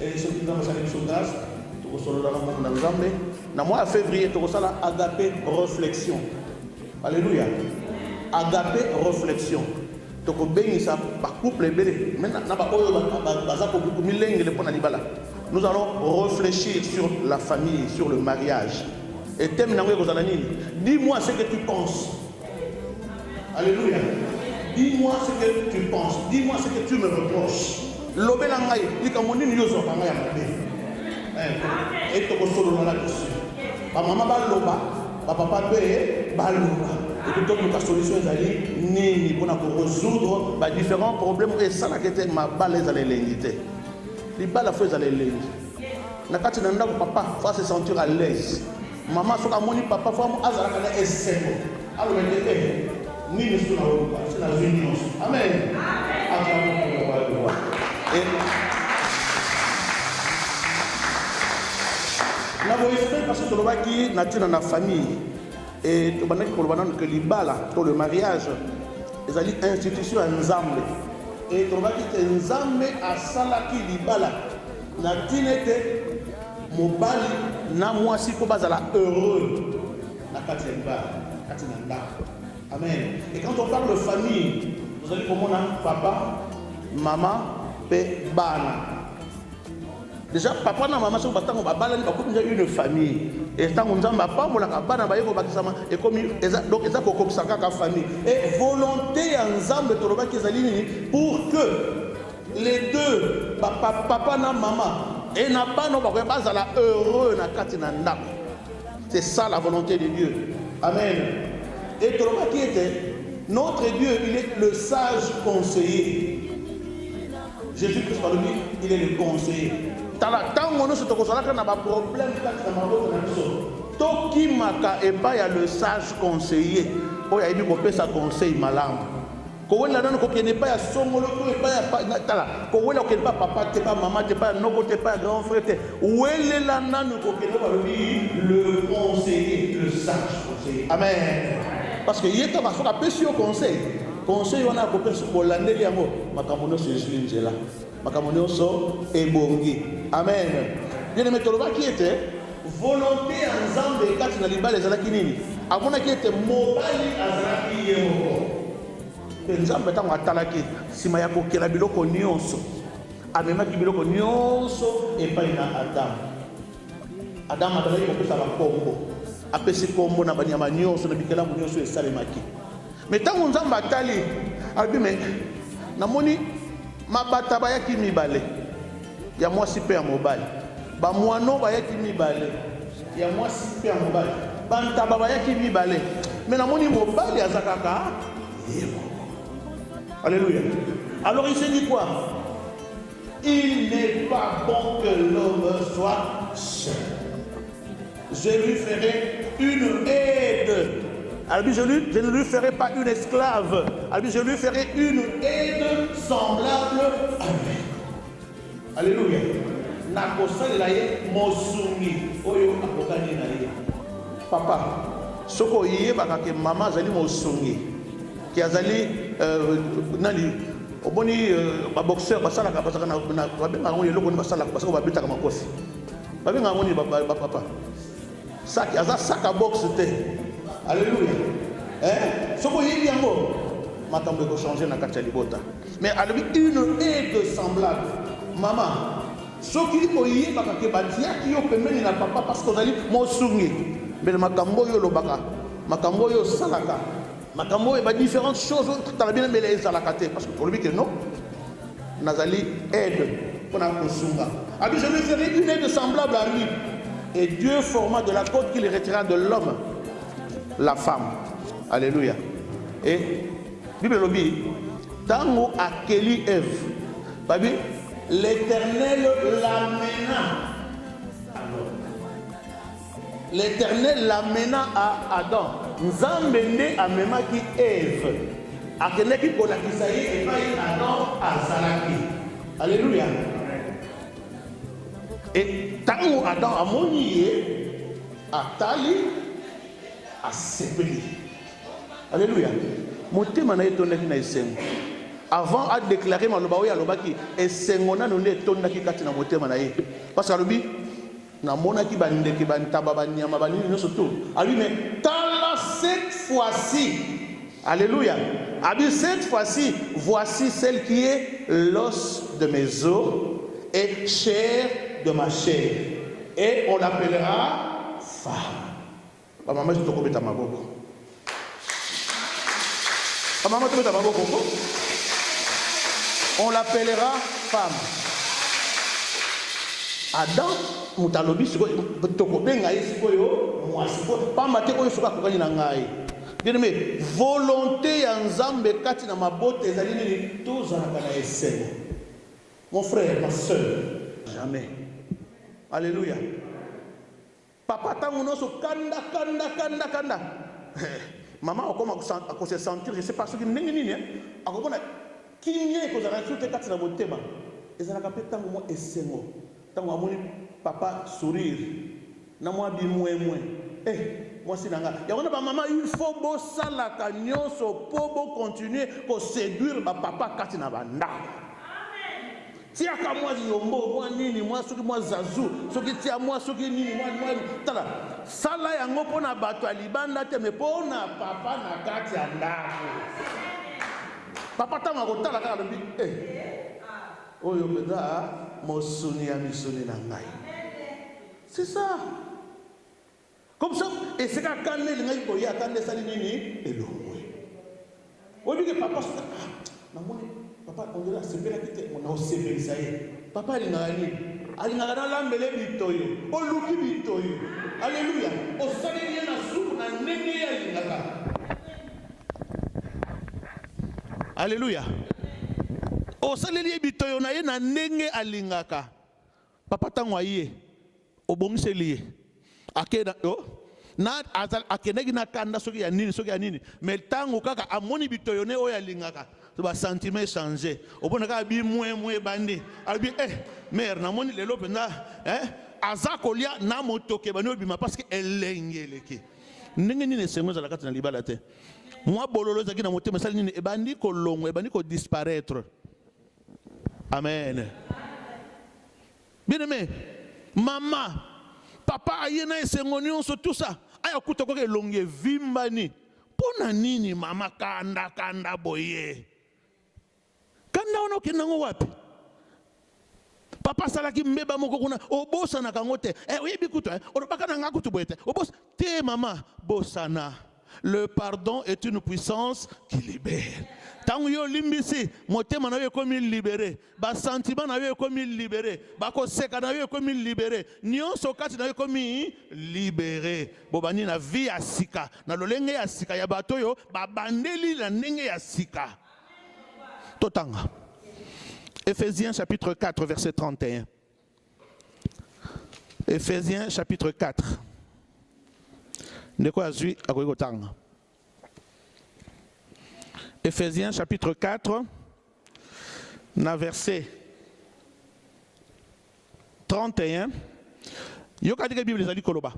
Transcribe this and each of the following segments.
Et ce qui nous a fait une grâce, dans le mois de février, tu as agapé réflexion. Alléluia. Agapé réflexion. Tu as béni ça par couple belé. Nous allons réfléchir sur la famille, sur le mariage. Et thème dis-moi ce que tu penses. Alléluia. Dis-moi ce que tu penses. Dis-moi ce que tu me reproches. Lobela ngai likamoni yozo kanga ya mabe et to kosolo na dessus ba mama ba loba ba papa be ba loba et to to ka solution ezali nini pona ko résoudre ba différents problèmes et ça la kete ma balaise à l'élégité li bala faut ezali lengi na kati na ndako papa faut se sentir à l'aise maman soka moni papa faut azala kana esembo alors mais nini suna loba c'est la union amen et na voyez parce que tu vois qui nature dans la famille et tu vas que libala pour le mariage les ali institution ensemble et tu vois qui ensemble à salaki libala na tinete mobali na mwasi ko bazala heureux na katemba katinanda amen. Et quand on parle de famille vous allez comment papa maman bana. Déjà papa na maman sont batango babala ni bakoupe déjà une famille et tant nzamba pas mo la bana ba yeko bakisama et comme donc eza ko komsaka ka famille et volonté ensemble to roba kezali pour que les deux papa na maman et na bana ba bazala heureux na kati na ndako. C'est ça la volonté de Dieu. Amen. Et to roba qui était notre Dieu, il est le sage conseiller. Jésus-Christ par lui, il est le conseiller. Tant qu'on se trouve là, on a un problème Toki maka et pas il y a le sage conseiller. Oh, il y a dit qu'on peut ça conseil malin. Quand on a dit qu'on n'est pas à son mot, quand on n'est pas papa, t'es pas maman, t'es pas non, t'es pas grand frère, où est là le conseiller, le sage conseiller. Amen. Parce que il est à faire appel sur conseil. Conseil on a coupé sur Hollande liamo makamono sur Jésus-là makamono so ebongi amen. Bien aimé toloba qui était volonté ensemble de quatre na libala ezalaki nini amona qui était mobali azalaki yemo nzambe tango atalaki sima ya kokela biloko nyonso amemaki biloko nyonso epai na Adam atalaki kopesa bakombo apesi kombo na banyama nyonso na bikelamu nyonso esalemaki. Mais tant qu'on a batali, mais namoni mabata bayaki mibale. Ya moi si pe à mobile. Ba moano bayaki mibale. Ya moi si pe à mobile. Banta bayaki mibale. Mais namoni mobile azakaka. Alléluia. Alors il s'est dit quoi? Il n'est pas bon que l'homme soit seul. Je lui ferai une aide. Alors, je ne lui ferai pas une esclave. Alors, je lui ferai une aide semblable à lui. Alléluia. Papa, ce que y a maman zali mosungi, qui a zali nani, au boni boxeur basala ka basala na babenga ngoni loko ni basala parce que babita kama kofi. Babenga ngoni papa. Sac aza sac à boxe te. Alléluia. Hein? Ce qu'on y a yango, matambe ko changer na kati libota. Mais à lui une aide semblable. Maman, ce qui ko y baka ke batia ki yo pembeni na papa parce que zali mosungi. Mais makambo yo lobaka, makambo yo salaka. Makambo e ba différentes choses dans la bien mais les salaka te parce que pour lui que non. Nazali aide pour na kosunga. Ah je lui ferai une aide semblable à lui. Et Dieu forma de la côte qu'il retira de l'homme la femme. Alléluia. Et Bible lobby, tango akeli Ève, babi, l'Éternel l'amena. L'Éternel l'amena à Adam. Nzambende amema ki Ève. Akene ki kolakisa ye et pas Adam azalaki. Alléluia. Et tant Adam a moni, atali, a sepeli. Alléluia. Motema na etonaki na esengo. Avant à déclarer malobaoya alobaki esengo na nonde etondaki kati na motema na ye. Parce que alobi na monaki bandeki bantaba banyama banini nyonso tout. Alui mais tala cette fois-ci. Alléluia. Abi cette fois-ci, voici celle qui est l'os de mes os et chair de ma chair. Et on l'appellera femme. Maman, je te coupe ta maboko. Maman, tu ta maboko. On l'appellera femme. Adam, mutalobi siko tokobe ngai siko yo, moi siko pamba te ko suka kokani na ngai. Bien-aimé, volonté ya Nzambe kati na mabote ezali nini tozalaka na esengo. Mon frère, ma soeur, jamais. Alléluia. Papa tango noso kanda. Maman okoma ko se sentir, je sais pas ce qui ndenge nini hein. Akobona kinye ko zala soute kati na motema. Ezalaka pe tango mo esengo. Tango amoni papa sourire. Na moi bimouemoué. Moi c'est nanga. Ya on ba maman il faut bo sala ka nyonso po bo continuer ko séduire ba papa kati na banda. Tia ka moi yombo moi nini moi soki moi zazu soki tia moi soki nini moi tala sala yango pona bato alibanda te me pona papa na kati ya ndako. Papa tanga ko tala ka lobi oyo peda mosuni ya misuni na ngai. C'est ça. Comme ça, et c'est quand les gens qui ont attendu ça, ils ont on dit que papa, papa, on dit là, c'est bien que on a aussi ça. Papa, il n'a pas l'ambelé bitoyo, on l'ouki bitoyo. Alléluia. On s'allait bien à sous, on a néné à l'ingaka. Alléluia. On s'allait bien bitoyo, on a néné à l'ingaka. Papa, t'as envoyé au bon c'est lié. Akena na akenegi na kanda soki ya nini mais tango kaka amoni bitoyone oya lingaka to ba sentiment changer obona ka bi mwe bandi albi mère na moni lelo penda azakolia na motoke bani obima parce que elengeleki ndenge nini sengo za la kati na libala te moi bololo zaki na motema sali nini ebandi ko longo ebandi ko disparaître. Amen. Bien aimé, maman papa ayena esengo nyonso tout ça aya kuta ko ke longe vimbani pona nini mama kanda boye kanda ono kinango wapi papa salaki mbeba moko kuna obosa na kangote oyebi kutu orobaka na ngakutu boyete obosa te mama bosana. Le pardon est une puissance qui libère. Tant que yo limbisi, motema na yo comme libéré, ba sentiment na yo comme libéré, ba ko seka na yo comme libéré, nyonso kati na yo comme libéré. Bobani na vie ya sika, na lolenge ya sika ya bato yo, ba bandeli na ndenge ya sika. Totanga. Éphésiens chapitre 4 verset 31. Éphésiens chapitre 4. De quoi azui akoyotanga. Éphésiens chapitre 4, na verset 31. Yoka dike Bible ezali koloba.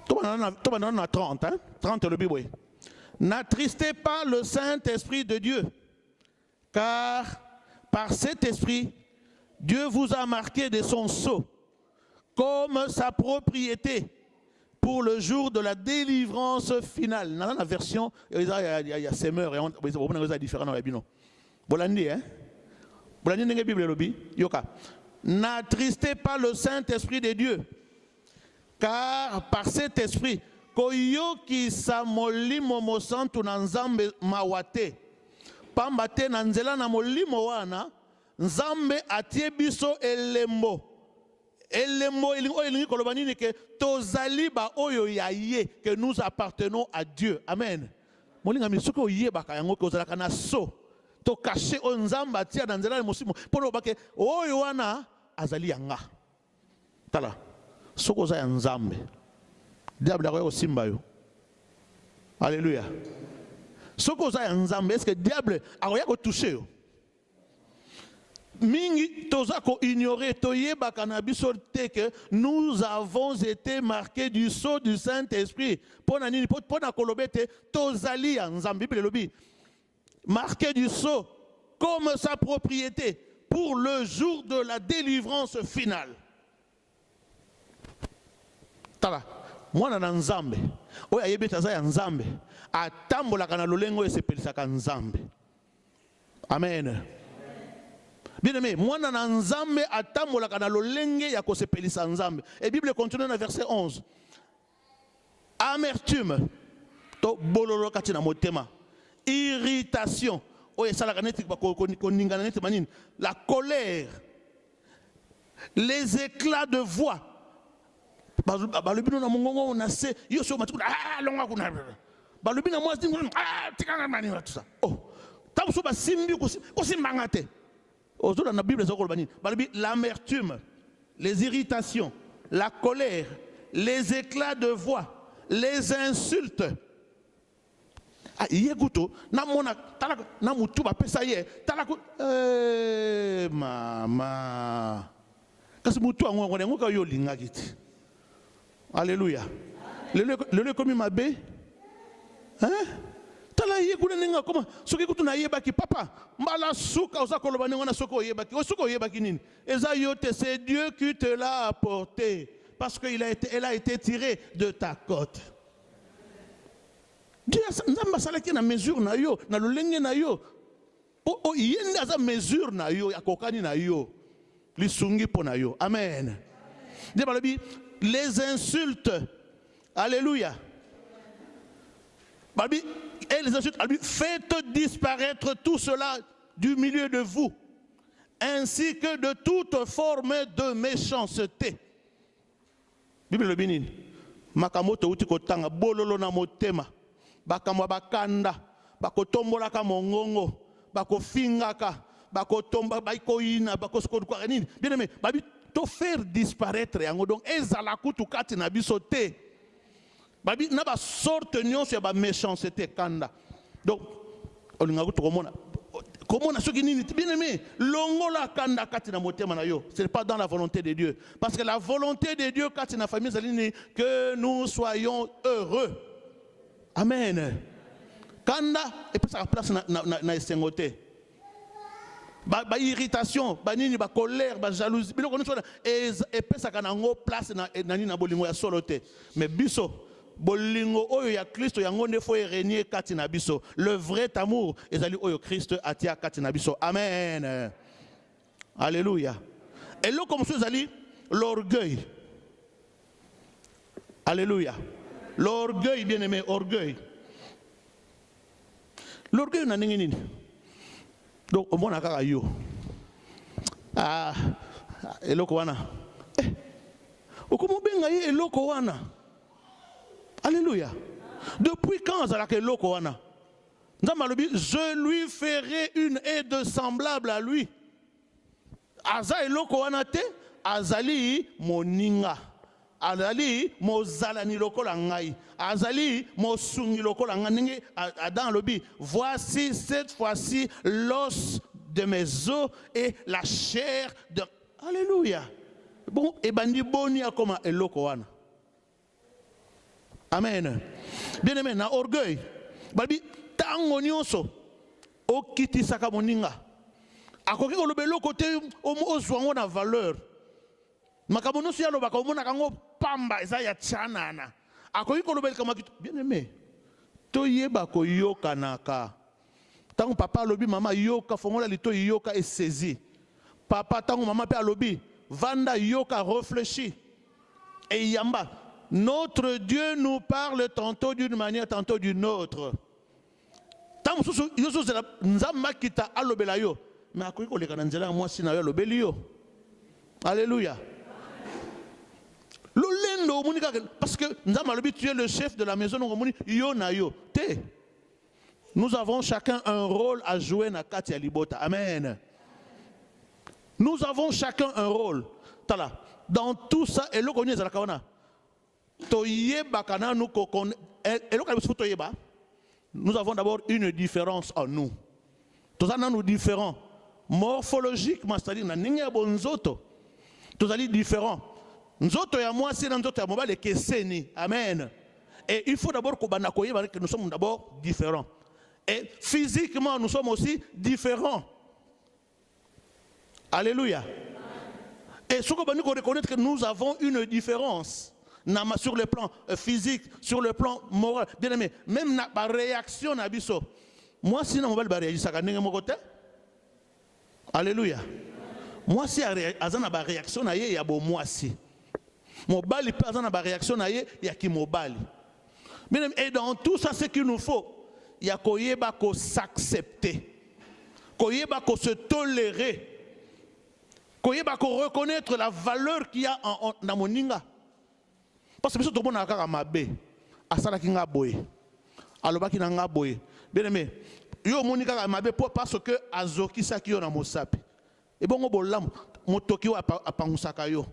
Toba na 30, hein? 30 le Bible. N'attristez pas le Saint-Esprit de Dieu, car par cet esprit, Dieu vous a marqué de son sceau comme sa propriété pour le jour de la délivrance finale. Dans la version, il y a semeur et on a différents dans la Bible. Bolandi, hein? Bolandi n'est pas Bible lobby. Yoka. N'attristez pas le Saint-Esprit de Dieu, car par cet esprit, koyoki sa molimo mosantu na nzambe mawate, pambate na nzela na molimo wana, nzambe atie biso elembo. Elembo elingi kolobani ni ke tozali ba oyo ya ye que nous appartenons à Dieu. Amen. Molinga misuko ye baka yango ko zalaka na so to cacher o nzamba tia na nzela mosimo polo bake oyo wana azali yanga. Tala. Soko za nzambe. Diable ko simba yo. Alléluia. Soko za nzambe est-ce que diable akoya ko toucher yo? mingi tozako ignorer toyeba kanabiso te que nous avons été marqués du sceau du Saint-Esprit. Pona nini pona kolobete tozali ya nzambe Bible lobi. Marqué du sceau comme sa propriété pour le jour de la délivrance finale. Tala, mwana na nzambe, oya yebeta za ya nzambe, atambola kana lolengo esepelisaka nzambe. Amen. Bien aimé, mwana na nzambe atambola kana lolenge ya kosepelisa nzambe. Et Bible continue dans verset 11. Amertume, to bololo katina motema. Irritation, la colère, les éclats de voix. L'amertume, les irritations, la colère, les éclats de voix, les insultes. Ah, yeguto na mona talaka na mutu ba pesa ye talaka mama kasi mutu ango ngo ka yo linga kiti. Alléluia. Le comme mabe hein tala yekuna ninga koma soki kutu na yeba ki papa mbala suka oza koloba ninga na soko yeba ki osoko yeba ki nini eza yote c'est Dieu qui te l'a apporté parce que elle a été tirée de ta côte. Dieu nzamba salaki na mesure na yo na lolenge na yo o yenda za mesure na yo akokani na yo lisungi po na yo. Amen. Dieu balobi les insultes. Alléluia. Balobi et les insultes, faites disparaître tout cela du milieu de vous ainsi que de toute forme de méchanceté. Bible le binin makamoto uti kotanga bololo na motema bakamwa bakanda bakotombolaka mongongo bakofingaka bakotomba baikoina bakoskoduka nini bien aimé babi to faire disparaître yango donc ezala kutu kati na biso te babi na ba sorte nyonso ya ba méchanceté kanda donc olinga kutu komona soki nini bien aimé longola kanda kati na motema na yo c'est pas dans la volonté de Dieu parce que la volonté de Dieu kati na famille zalini que nous soyons heureux. Amen. Kanda et puis ça place na esengote. Ba irritation, ba nini ba colère, ba jalousie. Bilo kono et puis ça kana ngo place na nani na bolingo ya solote. Mais biso bolingo oyo ya Kristo yango ne faut régner kati na biso. Le vrai amour ezali oyo Christ atia kati na biso. Amen. Alléluia. Et là comme ça ezali l'orgueil. Alléluia. L'orgueil, bien aimé, orgueil. L'orgueil, on a nini. Donc, on a un yo. Ah, eloko wana. Comment bien gagne eloko wana? Alléluia. Depuis quand ça a eloko wana? Je lui ferai une aide semblable à lui. Aza eloko wana te, azali moninga. Azali mozalani lokola ngai azali mosungi lokola ngai Adam lobi voici cette fois-ci l'os de mes os et la chair de Alléluia. Bon et bandi boni akoma eloko wana. Amen. Bien aimé na orgueil babi tango nyonso okitisaka moninga akoki kolobelo côté ozwango na valeur makabono si yalo bakomona kango pamba eza ya chanana akoyi kolobel kama bien aimé to yeba ko yoka naka tango papa lobi mama yoka fongola lito yoka et saisi papa tango mama pe alobi vanda yoka réfléchit et yamba notre Dieu nous parle tantôt d'une manière tantôt d'une autre tango susu yoso zela nzamba kita alobela yo mais akoyi koleka na nzela moi sina yo alobeli yo. Alléluia. Parce que tu es le chef de la maison, nous avons chacun un rôle à jouer na Katia Libota. Amen. Nous avons chacun un rôle. Dans tout ça, nous avons d'abord une différence en nous. Tout ça, nous différents. morphologiquement, c'est-à-dire na ndenge ya bonzoto tozali différent. Nzoto ya mwasi na nzoto ya mobali ekeseni. Amen. Et il faut d'abord que nous sommes d'abord différents. Et physiquement, nous sommes aussi différents. Alléluia. Et ce qu'on va nous reconnaître que nous avons une différence sur le plan physique, sur le plan moral. Bien aimé, même la réaction na biso. Moi, si na mobile ba réagir ça kanenge mon côté. Alléluia. Moi, si azana ba réaction na ye ya bo moi si. Mobile peut azana ba réaction na ye ya ki mobile. Bien aimé, et dans tout ça, ce qu'il nous faut, il y a koyeba ko s'accepter, koyeba ko se tolérer. Koyeba ko reconnaître la valeur qu'il y a dans mon ninga. Parce que tout le monde a un mabe. Asala ki nga boye. Aloba ki nga boye. Bien aimé. Yo monika mabe parce que azoki saki yo na mosapi. Et bongo bolam motoki wa apangusaka yo.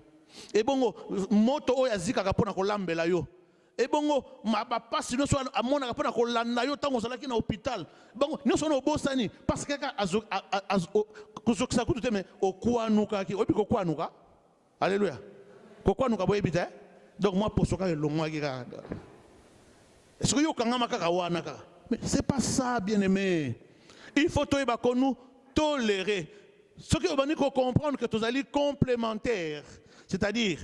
Et bongo moto o yazika ka pona ko lambela yo. Et bongo ma papa sinon soit amona ka pona ko landa yo tango salaki na hôpital. Bongo nous sommes au bosani parce que kuzokisa kutu teme okwanuka ki obi kokwanuka. Alléluia. Kokwanuka boye bita. Donc moi pour soka le moi qui ka. Est-ce que yo kangama kaka wana ka? Mais c'est pas ça, bien aimé. Il faut que nous tolérer. Ce que vous allez comprendre que vous allez complémentaires. C'est-à-dire,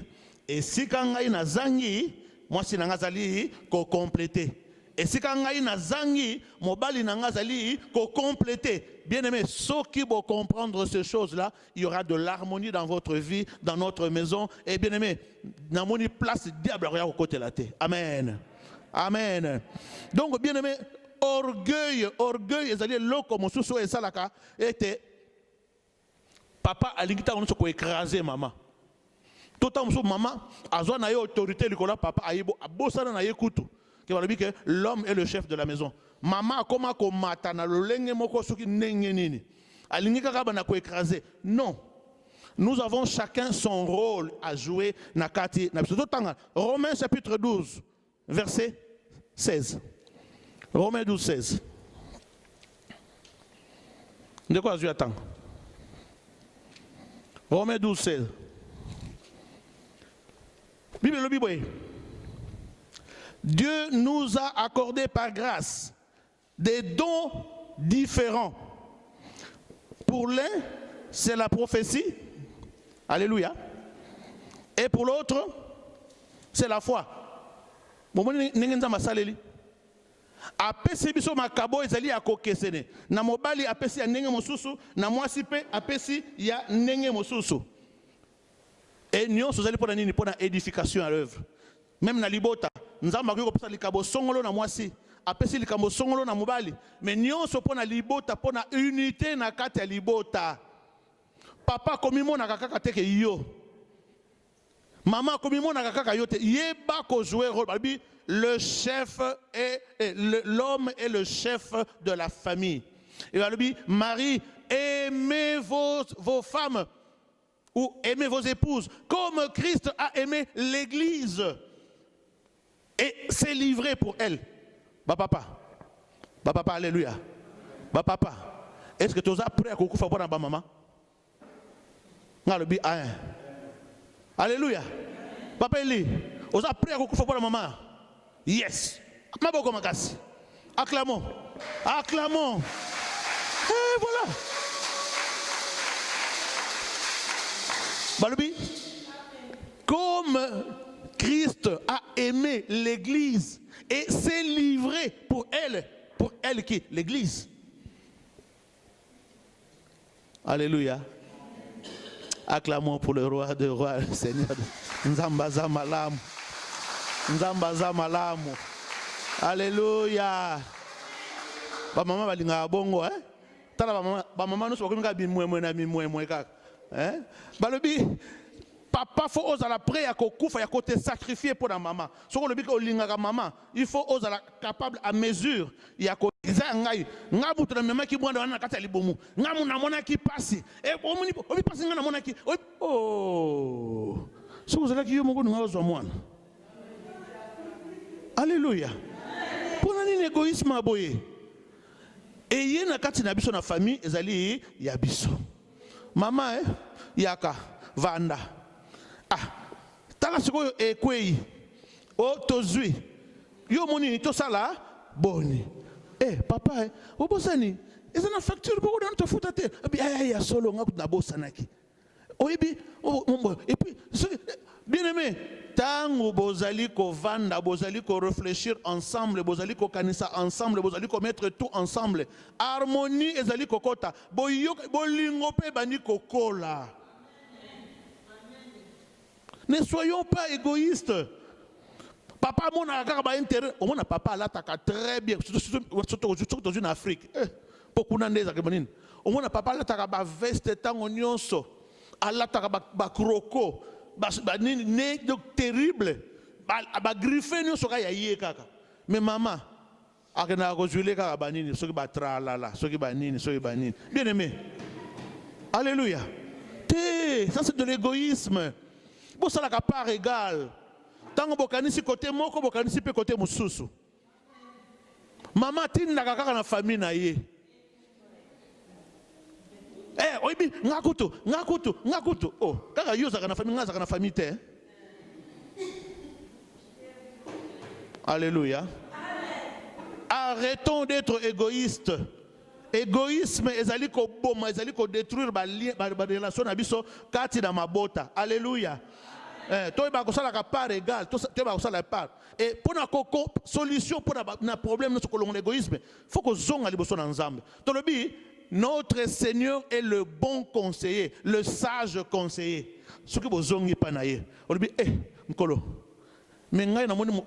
et si quand vous avez zangi, moi si vous allez compléter. Et si quand vous avez zangi, moi vous allez compléter. Bien aimé, ceux qui vont comprendre ces choses-là, il y aura de l'harmonie dans votre vie, dans notre maison. Et bien aimé, dans mon place, diable au côté de la terre. Amen. Amen. Donc, bien aimé, orgueil, ezali loko mosusu esalaka ete papa alingita on ko écraser maman. Tout temps maman azwa na autorité likola papa ayibo abosana na yekutu. Ke balobi que l'homme est le chef de la maison. Maman akoma ko mata na lolenge moko soki ndenge nini. Alingika ka bana ko écraser. Non. Nous avons chacun son rôle à jouer na kati na biso. Romains chapitre 12 verset 16. Romains 12, 16. De quoi je attends? Romains 12, 16. Bible, Bible. Dieu nous a accordé par grâce des dons différents. Pour l'un, c'est la prophétie. Alléluia. Et pour l'autre, c'est la foi. Bon, apesi biso makabo ezali ya kokesene na mobali apesi ya ndenge mosusu na mwasi pe apesi ya ndenge mosusu et nyonso ezali pona nini pona édification à l'œuvre même na libota nzamba ko kopesa likabo songolo na mwasi apesi likabo songolo na mobali mais nyonso pona libota pona unité na kati ya libota papa komimona kaka teke yo maman komimona kaka yote yeba ko jouer rôle le chef est l'homme est le chef de la famille. Et va lui Marie, aimez vos femmes ou aimez vos épouses comme Christ a aimé l'Église et s'est livré pour elle. Bah papa, alléluia. Bah papa, est-ce que tu as prêt à couper pour la maman? Alléluia. Papa Eli, tu as prêt à couper pour la maman? Yes. Maboko makasi. Acclamons. Acclamons. Et voilà. Balubi. Comme Christ a aimé l'Église et s'est livré pour elle qui? L'Église. Alléluia. Acclamons pour le roi des rois, le Seigneur. Nzambaza malamu. Nzambaza malamu. Alléluia. Ba maman balinga bongo hein. Tala ba maman no so ko nga bimwe kaka. Hein? Balobi papa faut oser la prêt à kokufa ya côté sacrifier pour la maman. Soko lobi ko linga maman, il faut oser la capable à mesure ya ko ngai ngabu to na maman ki bwanda na kata libomu. Ngamu na mona ki pasi. E omuni obi pasi nga na mona ki. Oh. Soko zala ki yo moko nga zo mwana. Alléluia. Pour un égoïsme aboyé. Et il y a na kati na biso na famille ezali ya biso. Mama, yaka, vanda. Ah, tala sikoyo ekwei. O tozui. Yo moni to sala boni. Papa, o bosani. Eza na facture pour on te foutre te. Ya solo ngaku na bosanaki. Et puis bien aimé, tango bozali ko vanda, bozali ko réfléchir ensemble, bozali ko kanisa ensemble, bozali ko mettre tout ensemble. Harmonie ezali ko kota. Bolingo pe bani ko kola. Ne soyons pas égoïstes. Papa mon a ba intérêt, on a papa là ta très bien, surtout dans une Afrique. Beaucoup n'andeza ke bonine. On a papa là ta ba veste tango nyonso. Allah ta ba kroko. Ba nini terrible. Ba griffé nyonso ka yaye kaka. Mais maman akena ko jouer kaka ba nini, soki ba tralala, soki ba nini, soki ba nini. Bien aimé. Alléluia. Ça c'est de l'égoïsme. Bon ça la part égale. Tango bokanisi côté moko bokanisi pe côté mususu. Maman tinda kaka na famille na ye. Oibi ngakutu. Oh, kaka yo zaka na famille nga zaka na famille te. Alléluia. Arrêtons d'être égoïstes. Égoïsme ezali ko boma, ezali ko détruire ba relation na biso kati na mabota. Alléluia. Toi ba ko sala ka part égal, toi ba ko sala part. Et pour na koko solution pour na problème sur l'égoïsme, faut que zonga liboso na nzambe. To lobi notre Seigneur est le bon conseiller, le sage conseiller. Ce que vous zongi pa na ye. On lobi nkolo. Mais ngai na moni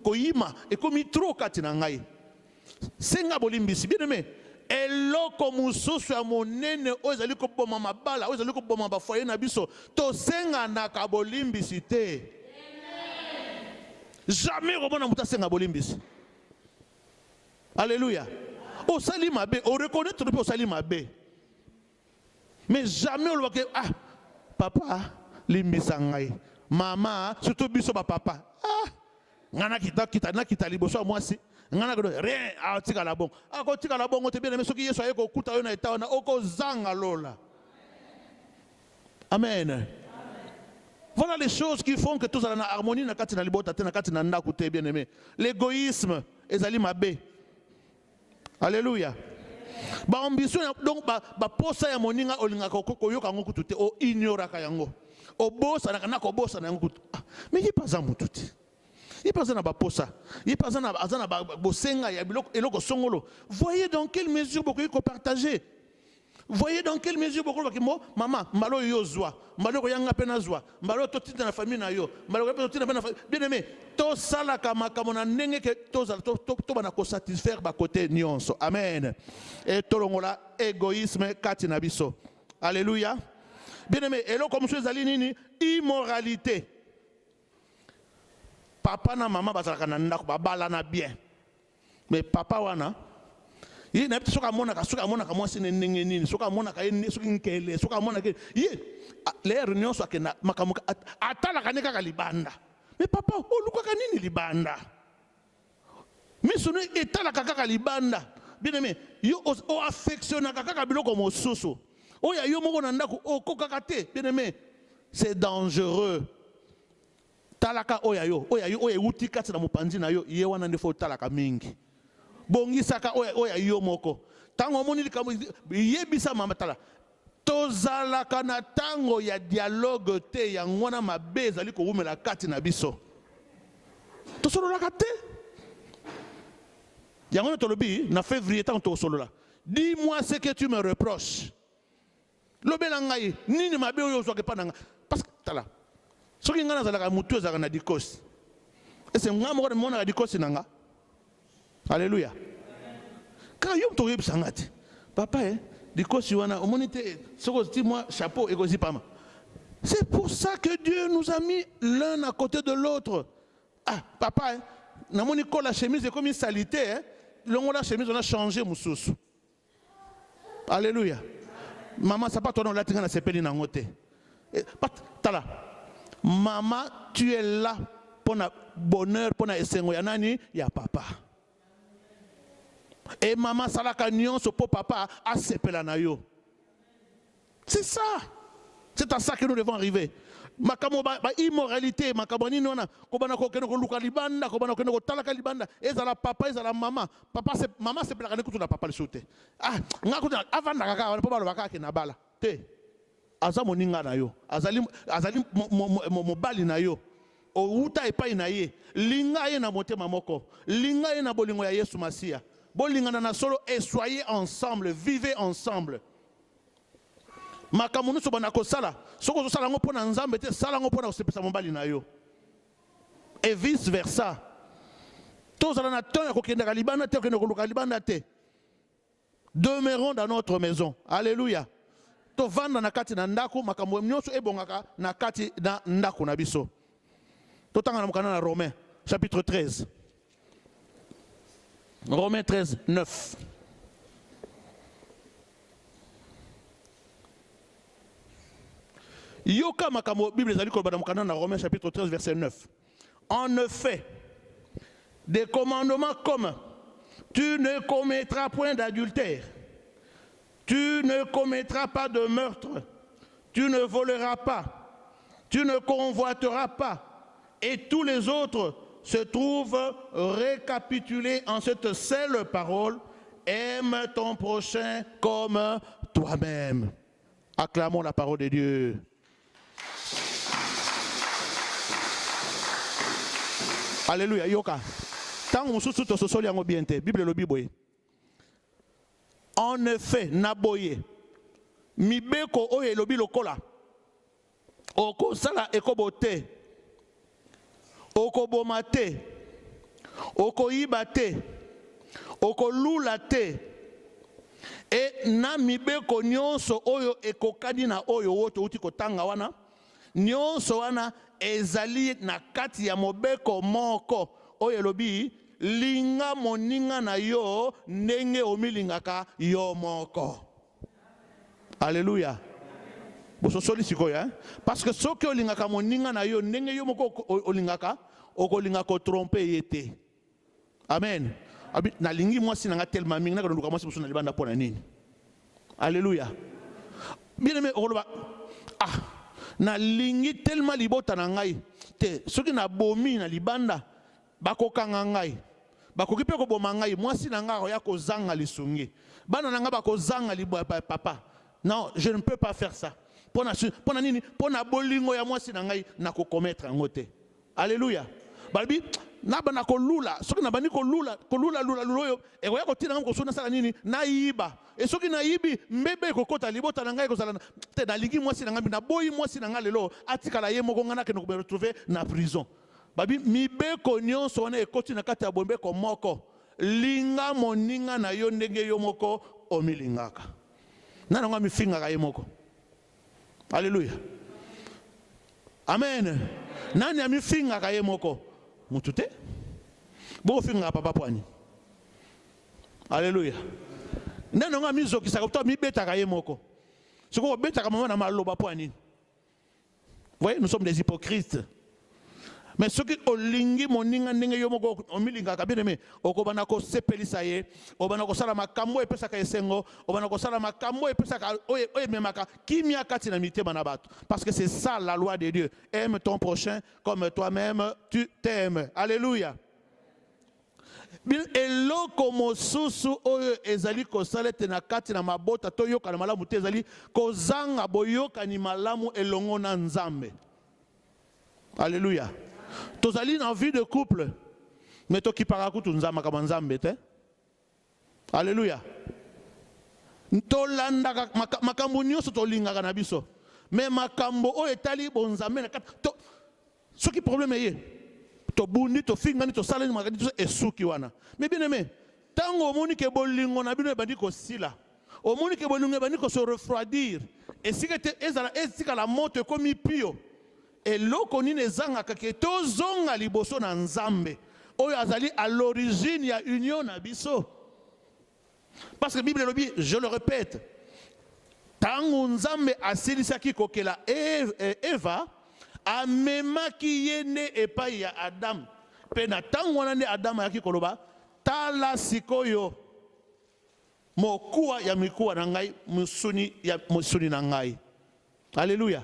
koyima et komi trop kati na ngai. Senga bolimbisi bien aimé. Eloko mususu ya monene ozali ko boma mabala ozali ko boma ba foyer na biso to senga na ka bolimbisi te. Jamais romona muta senga bolimbisi. Alléluia. Au sali mabe, on reconnaît tout le au sali mabe. Mais jamais on voit que papa limbisa ngai. Maman surtout biso ba papa. Ngana kita liboso moi si. Ngana ko rien atika la bon. Ko tika la bon te bien mais soki Yesu ayeko kuta yo na eta na oko zanga lola. Amen. Voilà les choses qui font que tous allons en harmonie na kati na libota te na kati na ndaku te bien aimé. L'égoïsme ezali mabe. Alléluia. Ba ambition donc ba posa ya moninga olinga ko yoka ngo kutu te o ignora ka yango. O bosa na ko bosa na yango. Mais il pas za mututi. Il pas na ba posa. Il pas na azana ba bosenga ya biloko eloko songolo. Voyez dans quelle mesure beaucoup ko partager. Voyez dans quelle mesure beaucoup ko maman mbalo yo zwa. Mbalo ko yanga pena zwa. Mbalo to tinda na famille na yo. Mbalo ko tinda na famille. Bien aimé, to sala kama na ndenge ke to bana ko satisfaire ba côté nyonso. Amen. Et to longola égoïsme kati na biso. Alléluia. Bien aimé, eloko musu ezali nini? Immoralité. Papa na maman bazalaka na ndako babalana bien. Mais papa wana il n'a pas soka mona ka soka mona ka mwasi ndenge nini soka mona ka soka nkele soka mona ke les réunions soka na makamuka atala kaneka ka libanda. Mais papa oluka ka nini libanda? Mais sono etala kaka libanda. Bien aimé, yo o affectionne kaka biloko mosusu. O ya yo moko na ndako o kokaka te. Bien aimé, c'est dangereux. Talaka oya uti kati na mupanzi na yo ye wana ndefo talaka mingi bongisaka oya yo moko tango moni likambo yebisa mama tala tozalaka na tango ya dialogue te ya ngwana mabe ezali ko umela kati na biso tosololaka te yango tolobi na février tango tosolola dis-moi ce que tu me reproches lobela ngai nini mabe oyo ozwaka pa nanga parce que tala ce qui est dans mutu ezaka na dikosi. Et c'est nga moko mona na dikosi nanga. Alléluia. Quand yom to yeb sangati. Papa dikosi wana omonite soko ti moi chapeau et gozi pama. C'est pour ça que Dieu nous a mis l'un à côté de l'autre. Ah papa na moni ko la chemise est comme une salité longo la chemise on a changé mususu. Alléluia. Maman ça pas ton la tinga na sepeli na ngote. Tala. Maman, tu es là pour le bonheur, pour le nani, il y a papa. Et maman, ça la canyon, ce pour papa, a sepela na yo. C'est ça. C'est à ça que nous devons arriver. Makamo ba immoralité, makamo ni nona, kobana ko keno ko luka libanda, kobana ko talaka libanda, ezala papa, ezala mama. Papa c'est maman c'est plaka nekutu na papa le soute. Ah, ngakutu avanda kaka, on peut pas le baka ke na bala. Te. Aza moninga na yo, azali mobali na yo. O uta epai na ye, linga ye na motema moko, linga ye na bolingo ya Yesu Masia. Bolingana na solo et soyez ensemble, vivez ensemble. Makamunu so banako sala, soko sala ngo pona nzambe te sala ngo pona osepesa mobali na yo. Et vice versa. Tous ala na ton ya kokenda ka libanda te kokenda koluka libanda te. Demeurons dans notre maison. Alléluia. To vanda na kati na ndako makambo nyonso ebongaka na kati na ndako na biso. To tanga na mokana na Romains chapitre 13. Romains 13, 9. Yoka makamo Bible ezali koloba na mokana na Romains chapitre 13 verset 9. En effet, des commandements comme tu ne commettras point d'adultère, tu ne commettras pas de meurtre, tu ne voleras pas, tu ne convoiteras pas, et tous les autres se trouvent récapitulés en cette seule parole, aime ton prochain comme toi-même. Acclamons la parole de Dieu. Alléluia. Yoka. Tant que nous sommes tous en bien, Bible le Bible. En effet, naboye. Mibeko oye lobi lokola. Oko sala ekobote. Oko bomate. Oko ibate. Oko lulate. Et na mibeko nyonso oyo ekokani na oyo woto uti kotanga wana. Nyonso wana ezali na kati ya mobeko moko oyo lobi linga moninga na yo ndenge omilingaka yo moko. Alléluia. Bososoli sikoya, parce que soki olingaka moninga na yo ndenge yo moko olingaka okolingaka tromper yete. Amen. Na lingi mwasi nanga tellement mingi na konduka mwasi busuna libanda pona nini. Alléluia. Bien aimé okoloba na lingi tellement libota na ngai te soki na bomi na libanda bakokanga ngai bakoki pe ko boma ngai mwasi na ngai ya ko zanga lisungi bana na ngai bako zanga papa. Non, je ne peux pas faire ça. Pona nini pona bolingo ya mwasi na ngai na ko commettre ngote. Alléluia. Balbi na bana ko lula soki na bani ko lula yo e ko ya ko tina ko sona sala nini na yiba e soki na yibi mbebe ko kota libota na ngai ko sala te na ligi mwasi na ngai na boyi mwasi na ngai lelo atikala ye moko ngana ke no me retrouver na prison. Babi mibeko nyonso wana ekoti na kati ya bombeko moko linga moninga na yo ndenge yo moko omilingaka nana nga mifingaka ye moko. Alléluia. Amen. Nani amifingaka ye moko mutute bo finga papa poani. Alléluia. Nana nga mizokisaka to mibetaka ye moko siko betaka mama na maloba poani. Voyez, nous sommes des hypocrites. Mais ce qui olingi moninga ndenge yo moko omilinga ka bien aimé okobana ko sepelisa ye obana ko sala makambo epesa ka esengo obana ko sala makambo epesa ka oye memaka kimia kati na mitema na bato parce que c'est ça la loi de Dieu. Aime ton prochain comme toi-même tu t'aimes. Alléluia. Bien eloko mosusu oyo ezali ko salete na kati na mabota to yoka na malamu te ezali ko zanga boyoka ni malamu elongo na nzambe. Alléluia. Tozali en vie de couple, mais to ki parakutu nzamba kama nzambe te. Alléluia. Tolanda makambo nyonso tolingaka na biso, mais makambo o etali bonzambe na kati to soki problème ye to bundi to fingani to salani makati to esuki wana. Mais bien aimé, tango omoni ke bolingo na bino ebandi ko sila, omoni ke bolingo ebandi ko se refroidir, et si que ezala la moto komi pio. Et loko nini ezangaka ke tozonga liboso na nzambe oyo azali à l'origine ya union na biso. Parce que la Bible dit, je le répète, tango nzambe asilisaki kokela Eva amemaki yene epai ya Adam pe na tango wana nde Adam ayaki koloba tala sikoyo Mokuwa ya mikuwa na ngai, musuni ya musuni na ngai. Alléluia.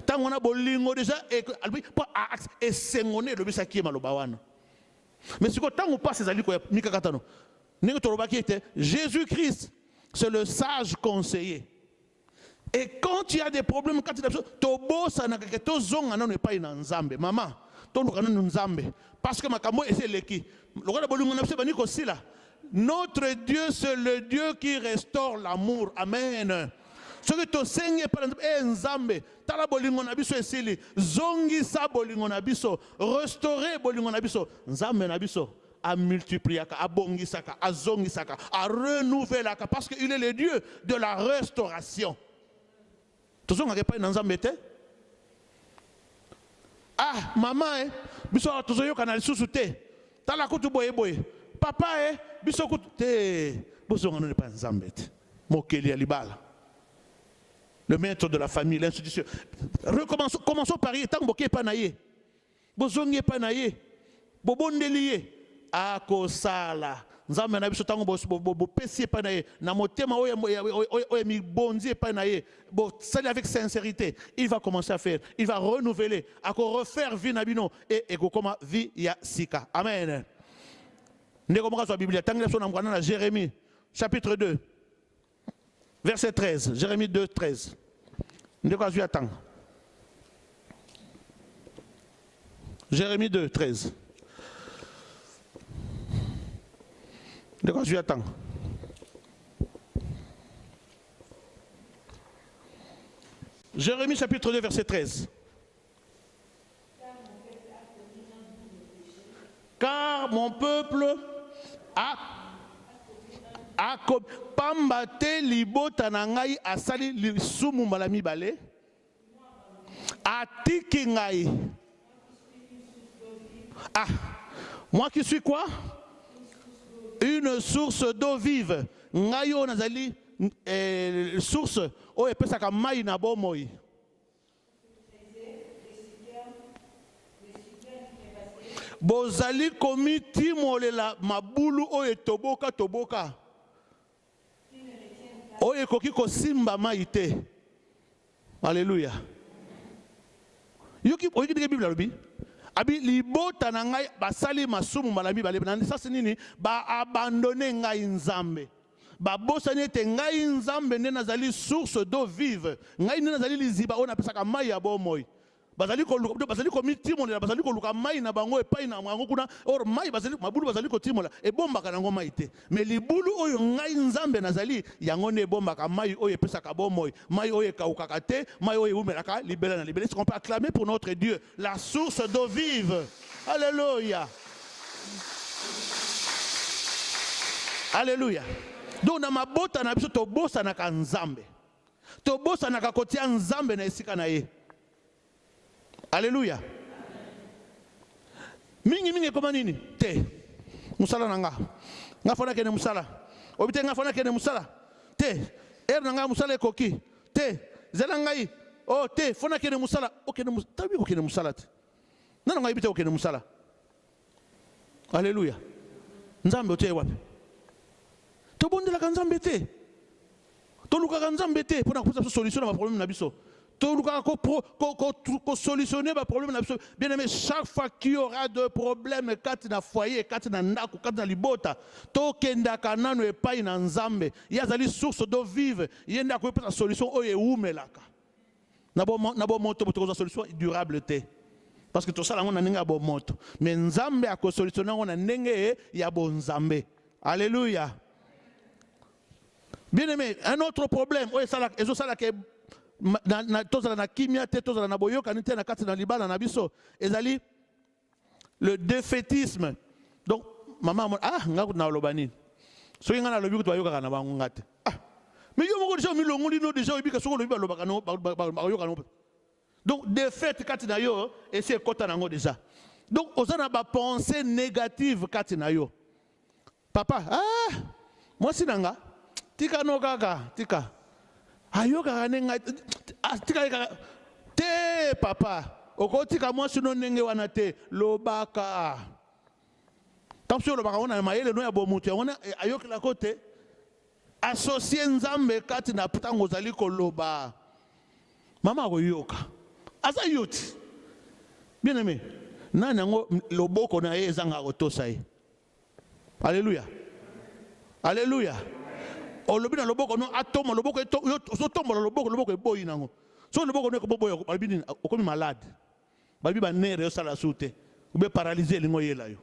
Tant on a bolingo déjà et sengone le bisa qui maloba wana. Mais si quand on passe ces aliko ya mikakatano. Ningo torobaki était Jésus-Christ, c'est le sage conseiller. Et quand tu as des problèmes, quand tu as des choses, tobosa na keke to zonga na ne pas ina nzambe. Maman, to lukana nzambe. Parce que makamo ese leki. Lokana bolingo na bise baniko sila. Notre Dieu, c'est le Dieu qui restaure l'amour. Amen. Ce que tu sais, par exemple, nzambe, tala bolingo na biso esili, zongi sa bolingo na biso, restaurer bolingo na biso, nzambe na biso, a multiplier, a bongisaka, a zongisaka, a renouveler, parce qu'il est le Dieu de la restauration. Tu sais, on n'a pas nzambe te? Ah, maman, biso tu sais, on a le sous-souté, tala kutu boye boye. Papa, biso te boso ngano ne pas nzambe. Mokeli alibala. Le maître de la famille, l'institution. Commençons par y tant boké panaye. Bozongi panaye. Bobondeliye. Ako sala. Nzambe na biso tango bo pesi panaye. Na motema oya mi bonzi panaye. Bo sali avec sincérité. Il va commencer à faire. Il va renouveler. Ako refaire vie nabino et comment vie ya sika. Amen. Jérémie, chapitre 2, verset 13. Jérémie 2, 13. Jérémie 2, 13. Jérémie chapitre 2, verset 13. Car mon peuple a pambate libota na ngai asali lisumu malami bale atiki ngai. Ah, moi qui suis quoi? Une source d'eau vive. Ngai o nazali source o epesaka mai na bomoi. Bozali komi timolela mabulu oye toboka toboka. Oye koki ko simba maite. Alléluia. Yoki oye kide Bible lobi. Abi libota na ngai basali masumu malami bale na sasa nini ba abandonner ngai nzambe. Ba bosani te ngai nzambe ne nazali source d'eau vive. Ngai ne nazali liziba ona pesaka mai ya bomoi. Bazali ko mitimola bazali ko luka mai na bango epai na mwango kuna or mai bazali mabulu bazali ko timola e bomba kana ngo mai te mais libulu oyo ngai nzambe nazali yango ne bomba ka mai oyo epesa ka bomoi mai oyo kaukaka te mai oyo umelaka libela na libela. Est-ce qu'on peut acclamer pour notre Dieu la source d'eau vive? Alléluia. Alléluia. Donc na mabota na biso to bosa na ka nzambe to bosa na ka kotia nzambe na esika na ye. Alléluia. Mingi koma nini? Te. Musala nanga. Nga fona kene musala. Obite nga fona kene musala. Te. Nanga musala ekoki. Te. Zela ngai. Oh te fona kene musala. Okene musala. Tabi okene musala te. Nana ngai bite okene musala. Alléluia. Nzambe ote wapi? To bondela ka nzambe te. To luka ka nzambe te pona kupusa solution na problème na biso. Solutionner les problèmes. Bien aimé, chaque fois qu'il y aura des problèmes, quand il y a foyer, quand il y a ndako, quand il y a libota, tokenda kanano et pas in nzambe. Il y a des sources d'eau vive. Il y a une solution oye umelaka. Nabo moto pour solution durable te. Parce que tout ça là on a ninga bo moto. Mais nzambe a ko solutionner on a nenge ya bo nzambe. Alléluia. Bien aimé, un autre problème, oye ça là, ezo ça là que tozala na kimia te tozala na boyoka nite na kati na libala na biso ezali le défaitisme. Donc maman nga na lobani so nga na lobi ko bayoka na bango ngate mais yo moko déjà milongoli no déjà obika soko lobi balobaka no bayoka no. Donc défaite kati na yo et c'est kota nango déjà. Donc ozana ba pensée négative kati na yo. Papa moi sinanga tika no kaka tika ayoka nenga tika te papa okotika moi sino nenge wana te lobaka tamsio lobaka ona mayele no ya bomutu ona ayoka la kote associé nzambe kati na ntango ozali koloba mama akoyoka aza yoti bien aimé nani yango loboko na ye ezanga kotosa ye. Alléluia, alléluia. Olobi na loboko no atoma loboko so tombola loboko eboyi nango so loboko no eboyi balbi okomi malade balbi ba nere yo sala soute ou bien paralysé lingo yela yo.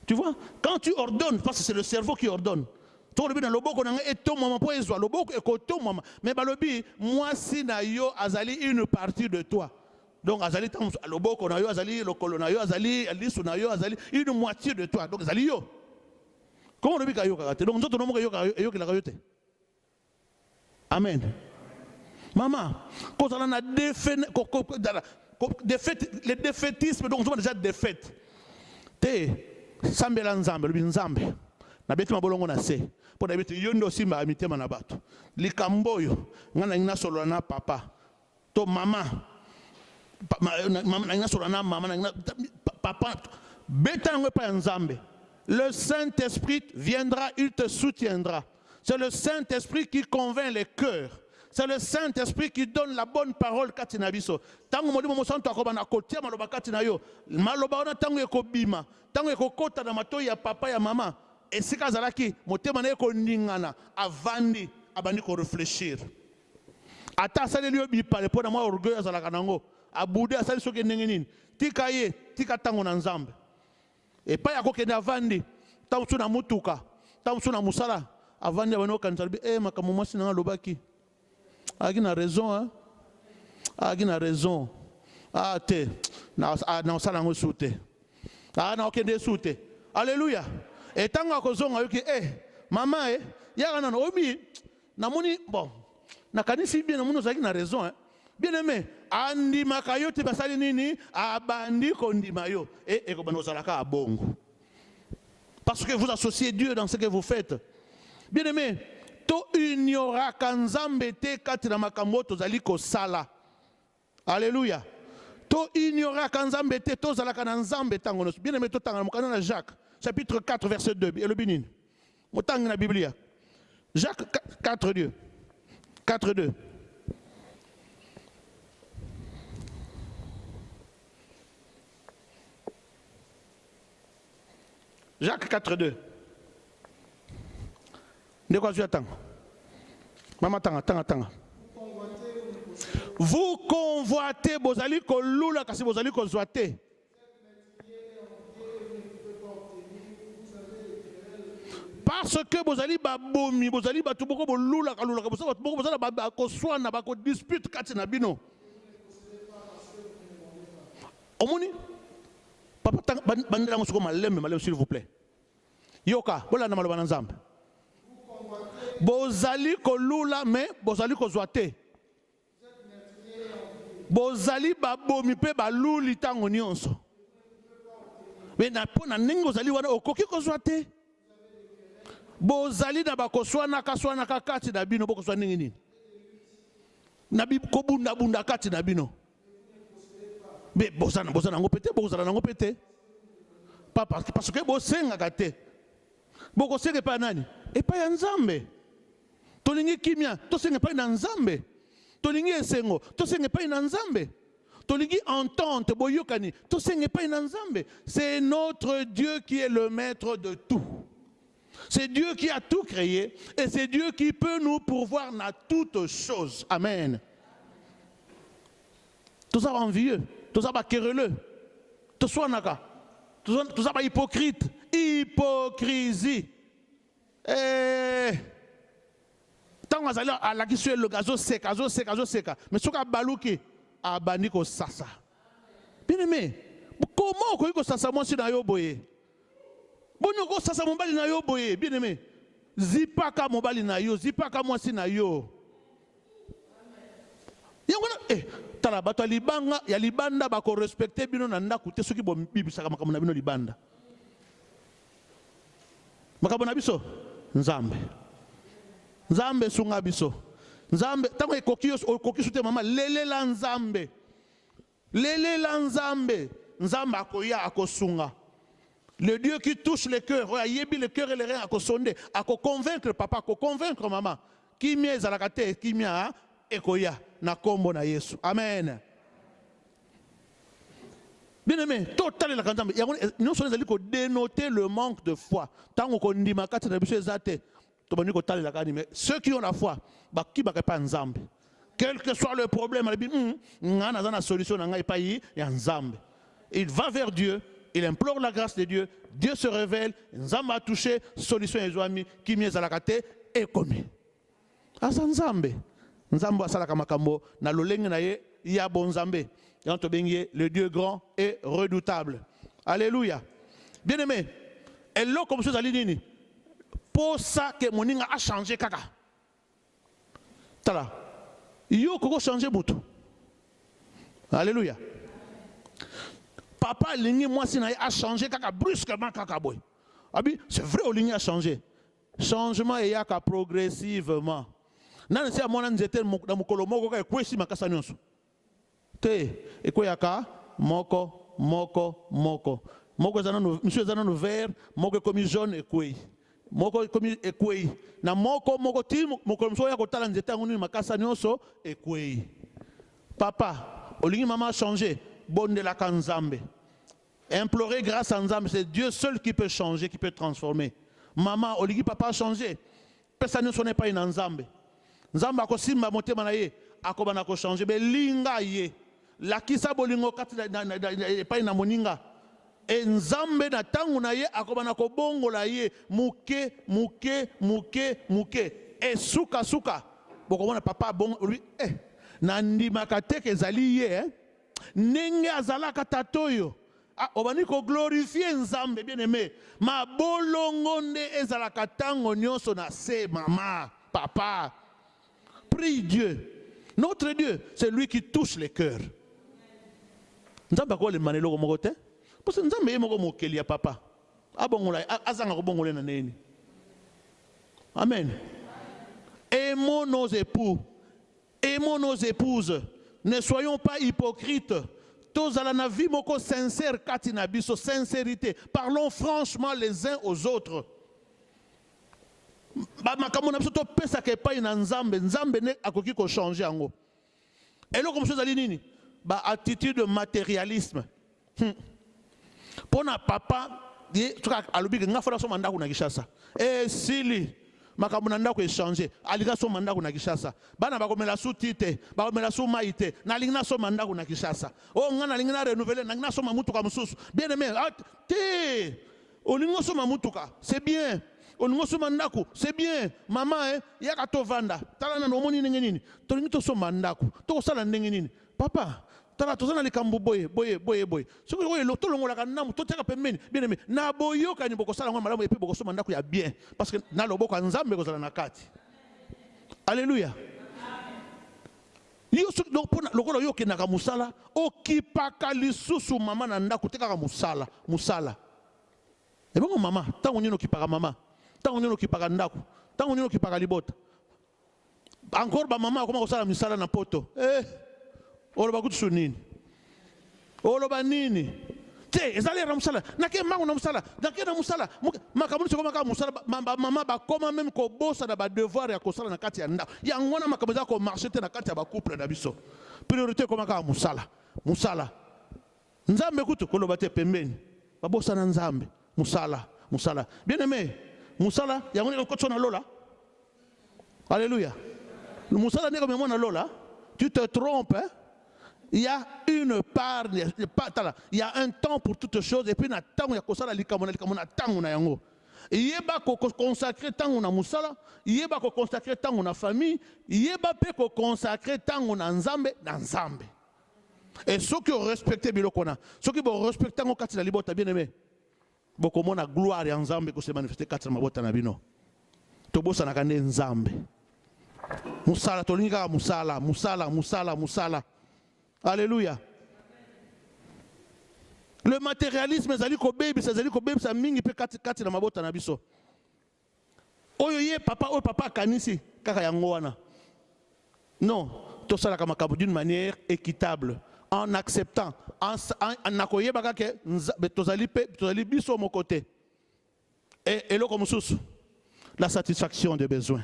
Tu vois, quand tu ordonnes, parce que c'est le cerveau qui ordonne. Tu vois, le loboko nanga etoma mama po ezwa loboko ekotoma mama mais balobi moi si na yo azali une partie de toi. Donc azali tam loboko na yo azali lokolo na yo azali lisu na yo azali une moitié de toi. Donc azali yo. Comment on dit que yoka donc nous autres yoka la yote. Amen. Maman, quand on a les défaitismes, donc on a déjà défaite. Te sambela nzambe lubi nzambe na beti mabolongo na se po na beti yondo simba amitema na bato likamboyo ngana ngina solo na papa to mama na ngina solo na mama na ngina papa beta ngwe pa nzambe. Le Saint-Esprit viendra, il te soutiendra. C'est le Saint-Esprit qui convainc les cœurs. C'est le Saint-Esprit qui donne la bonne parole katina biso. Tango modimo mosanto akobana kotia maloba katina yo. Maloba ona tango ekobima, tango ekokota na matoi ya papa ya mama. Et sika zalaki motema na eko ningana avandi abandi ko réfléchir. Ata sale liyo bipale pona mwa orgueil azalaka nango. Abude asali soki ndenge nini. Tika ye, tika tango na nzambe. Et pas yako kende avandi tango suna mutuka, tango suna musala avandi abano kanisa makamu mwasi nanga lobaki. Ah, il a raison, hein? Ah, il a raison. Ah, te. Na osala ngo soute. Ah, na okende soute. Alléluia. Et tant que zonga yoki maman ya kana obi na moni bon. Na kanisi bien na moni ozaki na raison, hein? Bien aimé, andi makayo te basali nini abandi kondima yo. Et ko bano osalaka abongo. Parce que vous associez Dieu dans ce que vous faites. Bien aimé, to ignora kanzambe te katina makamoto zaliko sala. Alléluia. To ignora kanzambe te to zalaka na nzambe tango. Bien aimé to tanga mokana na Jacques chapitre 4 verset 2 et le binin. Motanga na Biblia. Jacques 4 2. 4 2. Jacques 4 2. De quoi tu attends? Maman, attends. Vous convoitez, vous allez kolula kasi vous allez kozwate. Parce que vous allez babomi, vous allez batuboko bolula kalula kabusa batuboko vous allez bakoswana bako dispute kati na bino. Omoni? Papa bandela ngosoko malembe s'il vous plaît. Yoka, bola na maloba na nzambe. Bozali kolula mais bozali kozwate. Bozali babomi pe baluli tango nyonso. Mais na pona ningo zali wana okoki kozwate. Bozali na bakoswana kaswana kakati na bino bokoswana ningi nini. Na bi kobunda bunda kati na bino. Mais bozana ngo pete bozana ngo pete. Papa parce que bosenga kate. Bokosenga pa nani? Et pas nzambe. Tolingi kimia, tosenga pa na nzambe. Tolingi esengo, tosenga pa na nzambe. Tolingi entente, boyokani, tosenga pa na nzambe. C'est notre Dieu qui est le maître de tout. C'est Dieu qui a tout créé et c'est Dieu qui peut nous pourvoir dans toutes choses. Amen. Tout ça va envieux, tout ça va querelleux, tout ça naka, tout ça va hypocrite, hypocrisie. Tant que à la question le gazo seka. Mais ce qu'a balouki a bani ko sasa. Bien aimé, comment ko ko sasa moi si na yo boye? Bonyo ko sasa mobali na yo boye, bien aimé. Zipaka mobali na yo, zipaka moi si na yo. Yangona tala bato libanga ya libanda ba ko respecter bino na ndaku te soki bo bibisaka makambo na bino libanda. Makambo na biso nzambe. Nzambe sunga biso. Nzambe tango ekoki sute mama lelela nzambe. Lelela nzambe. Nzambe akoya akosunga. Le Dieu qui touche les cœurs, il y a le cœur et les reins à sonner, à convaincre papa, à convaincre maman. Qui m'y est à la kate, qui m'y a, ekoya, na kombo na Yesu. Amen. Bien aimé, total la kanzambe. Nous sommes allés dénoter le manque de foi. Tant qu'on dit ma kate na biso ezate, to bani ko tali la kanime. Ceux qui ont la foi, ba ki ba pas nzambe. Quel que soit le problème, ngana zana solution na ngai pa yi ya nzambe. Il va vers Dieu. Il implore la grâce de Dieu. Dieu se révèle. Nzamba a touché. Solution ezwami. Kimi ezalakate. Et commis. Asa nzambe. Nzamba asalaka makambo. Na lolenge na ye. Ya bon nzambe. Yanto bengie. Le Dieu grand et redoutable. Alléluia. Bien aimé. Et là, comme chose à l'inini. Pour ça que mon inga a changé kaka. Tala. Yo koko changé boutou. Alléluia. Papa ligné moi si a changé kaka brusquement kaka boy. Abi c'est vrai au ligné a changé. Changement et yaka progressivement. Nan c'est moi nan j'étais dans mokolo moko ka kwesi makasa nyonso. Te eko yaka moko moko zana no monsieur zana no vert moko comme jaune ekwe. Moko comme ekwe. Na moko tim moko mso ya kotala nzeta nguni makasa nyonso ekwe. Papa au ligné maman a changé. Bonne de la Kanzambe. Implorer grâce à Nzambe, c'est Dieu seul qui peut changer, qui peut transformer. Maman, Oligi papa a changé. Personne ne sonne pas une Nzambe. Nzambe a kosimba monte manaye, a kobana ko changer. Mais linga ye, la kisa bolingo kati pas une moninga. Et Nzambe na tangu na ye, a kobana ko bongo la ye, muke. Et suka. Boko papa bon lui, nandi makate ke zali ye, Nenge azalaka tatoyo. Obani ko glorifier Nzambe bien aimé. Ma bolongonde ezalaka tango nyonso na se maman, papa. Prie Dieu. Notre Dieu, c'est lui qui touche les cœurs. Nzambe ko le manelo ko mokote. Parce que Nzambe yemo ko mokeli ya papa. Abongola azanga ko bongole na neni. Amen. Aimons nos époux. Aimons nos épouses. Ne soyons pas hypocrites. Tous à la vie moko sincère katina biso sincérité. Parlons franchement les uns aux autres. Ba makamona biso to pesa ke pa ina nzambe ne akoki ko changer ango. Et là comme chose ali nini? Ba attitude de matérialisme. Pona papa di tuka alubi nga fala so mandako na Kishasa. Sili makamuna ndako échanger alika so mandako na Kishasa bana bakomela su tite bakomela su maite na lingina so mandako na Kishasa ngana lingina renouveler na ngina so mamutuka mususu bien aimé te olingo so mamutuka c'est bien olingo so mandako c'est bien maman yaka to vanda tala na nomoni nini to lingi to so mandako to sala ndenge nini papa tala tozana likambo boye soki oyo lo tolongolaka namu toteka pembeni bien aimé na boyoka ni bokosala ngwa malamu epe bokosoma ndako ya bien parce que na loboko Nzambe kozala na kati. Alléluia. Yo soki donc pona lokolo yo kenaka musala okipaka lisusu mama na ndako tekaka musala ebongo mama tango nino okipaka mama tango nino okipaka ndako tango nino okipaka libota encore ba mama akoma kosala misala na poto oloba kutusu nini oloba nini te ezali na musala nake mangu na musala nake na musala makamuni soko maka musala mama ba koma même ko bosa na ba devoir ya kosala na kati ya nda ya ngona makamuni za ko marcher te na kati ya ba couple na biso priorité ko maka musala Nzambe kutu koloba te pembeni ba bosa na Nzambe musala bien aimé musala ya ngoni ko tsona lola. Alléluia. Musala ne ko mona lola tu te trompes hein? Il y a une part, il y a un temps pour toutes choses et puis il y a un temps où il y a temps yango. Il y a consacrer temps na musala, il y a consacrer temps na famille, il y a consacrer temps na Nzambe. Et ceux qui ont respecté bilokona, ceux qui ont respecté ngo kati na libota bien aimé. Boko mona gloire ya Nzambe ko se manifester kati na mabota na bino. To bosa na kande Nzambe. Musala to linga musala. Alléluia. Le matérialisme ezali ko baby sa mingi pe kati na mabota na biso. Oyo ye papa kanisi kaka yango wana. Non, to sala kama kabu d'une manière équitable, en acceptant, en accueillant que tozali biso mon côté. Et là comme sous la satisfaction des besoins.